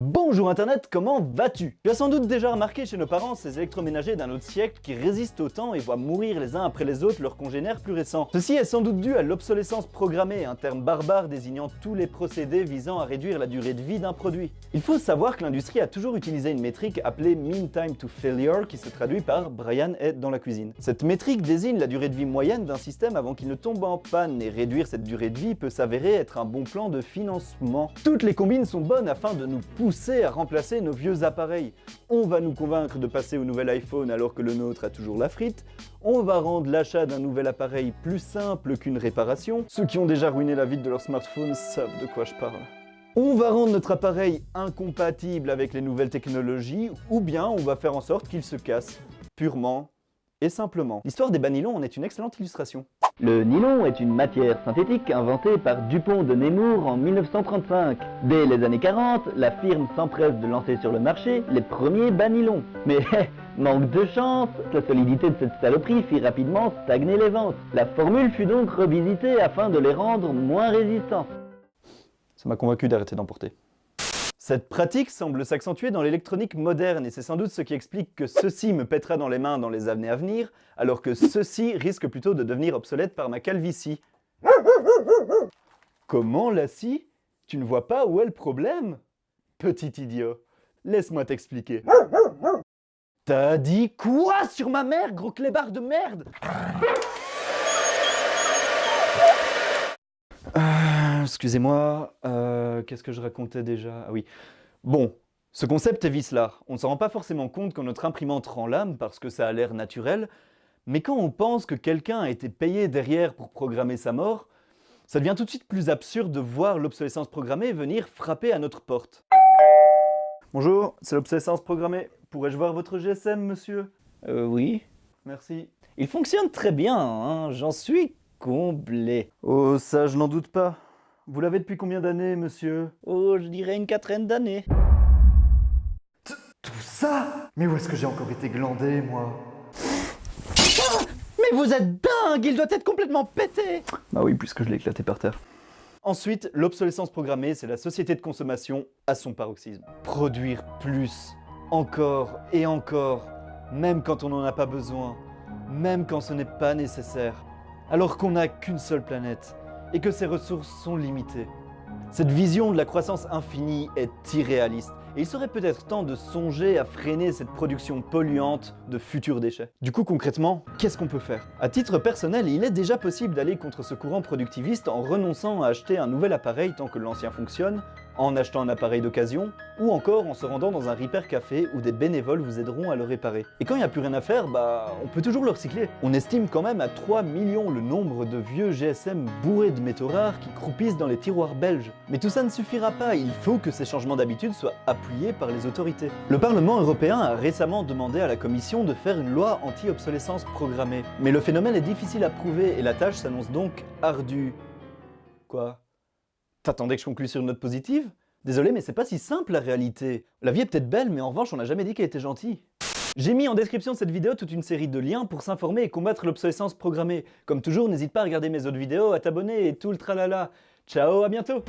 Bonjour internet, comment vas-tu? Tu as sans doute déjà remarqué chez nos parents ces électroménagers d'un autre siècle qui résistent au temps et voient mourir les uns après les autres leurs congénères plus récents. Ceci est sans doute dû à l'obsolescence programmée, un terme barbare désignant tous les procédés visant à réduire la durée de vie d'un produit. Il faut savoir que l'industrie a toujours utilisé une métrique appelée Mean Time to Failure qui se traduit par Brian est dans la cuisine. Cette métrique désigne la durée de vie moyenne d'un système avant qu'il ne tombe en panne et réduire cette durée de vie peut s'avérer être un bon plan de financement. Toutes les combines sont bonnes afin de nous pousser à remplacer nos vieux appareils. On va nous convaincre de passer au nouvel iPhone alors que le nôtre a toujours la frite. On va rendre l'achat d'un nouvel appareil plus simple qu'une réparation. Ceux qui ont déjà ruiné la vie de leur smartphone savent de quoi je parle. On va rendre notre appareil incompatible avec les nouvelles technologies ou bien on va faire en sorte qu'il se casse, purement et simplement. L'histoire des bas nylons en est une excellente illustration. Le nylon est une matière synthétique inventée par Dupont de Nemours en 1935. Dès les années 40, la firme s'empresse de lancer sur le marché les premiers bas nylons. Mais manque de chance, la solidité de cette saloperie fit rapidement stagner les ventes. La formule fut donc revisitée afin de les rendre moins résistants. Ça m'a convaincu d'arrêter d'emporter. Cette pratique semble s'accentuer dans l'électronique moderne et c'est sans doute ce qui explique que ceci me pètera dans les mains dans les années à venir, alors que ceci risque plutôt de devenir obsolète par ma calvitie. Comment la scie? Tu ne vois pas où est le problème? Petit idiot, laisse-moi t'expliquer. T'as dit quoi sur ma mère, gros clébard de merde? Excusez-moi, qu'est-ce que je racontais déjà? Ah oui. Bon, ce concept est vicelard. On ne s'en rend pas forcément compte quand notre imprimante rend l'âme parce que ça a l'air naturel, mais quand on pense que quelqu'un a été payé derrière pour programmer sa mort, ça devient tout de suite plus absurde de voir l'obsolescence programmée venir frapper à notre porte. Bonjour, c'est l'obsolescence programmée. Pourrais-je voir votre GSM, monsieur? Oui. Merci. Il fonctionne très bien, hein, j'en suis comblé. Oh, ça, je n'en doute pas. Vous l'avez depuis combien d'années, monsieur? Oh, je dirais une quatraine d'années. Tout ça? Mais où est-ce que j'ai encore été glandé, moi? Mais vous êtes dingue, il doit être complètement pété! Bah oui, puisque je l'ai éclaté par terre. Ensuite, l'obsolescence programmée, c'est la société de consommation à son paroxysme. Produire plus, encore et encore, même quand on n'en a pas besoin, même quand ce n'est pas nécessaire, alors qu'on n'a qu'une seule planète et que ses ressources sont limitées. Cette vision de la croissance infinie est irréaliste et il serait peut-être temps de songer à freiner cette production polluante de futurs déchets. Du coup, concrètement, qu'est-ce qu'on peut faire? À titre personnel, il est déjà possible d'aller contre ce courant productiviste en renonçant à acheter un nouvel appareil tant que l'ancien fonctionne, en achetant un appareil d'occasion, ou encore en se rendant dans un repair café où des bénévoles vous aideront à le réparer. Et quand il n'y a plus rien à faire, on peut toujours le recycler. On estime quand même à 3 millions le nombre de vieux GSM bourrés de métaux rares qui croupissent dans les tiroirs belges. Mais tout ça ne suffira pas, il faut que ces changements d'habitude soient appuyés par les autorités. Le Parlement européen a récemment demandé à la Commission de faire une loi anti-obsolescence programmée. Mais le phénomène est difficile à prouver et la tâche s'annonce donc ardue. Quoi? T'attendais que je conclue sur une note positive? Désolé, mais c'est pas si simple la réalité. La vie est peut-être belle, mais en revanche, on n'a jamais dit qu'elle était gentille. J'ai mis en description de cette vidéo toute une série de liens pour s'informer et combattre l'obsolescence programmée. Comme toujours, n'hésite pas à regarder mes autres vidéos, à t'abonner et tout le tralala. Ciao, à bientôt!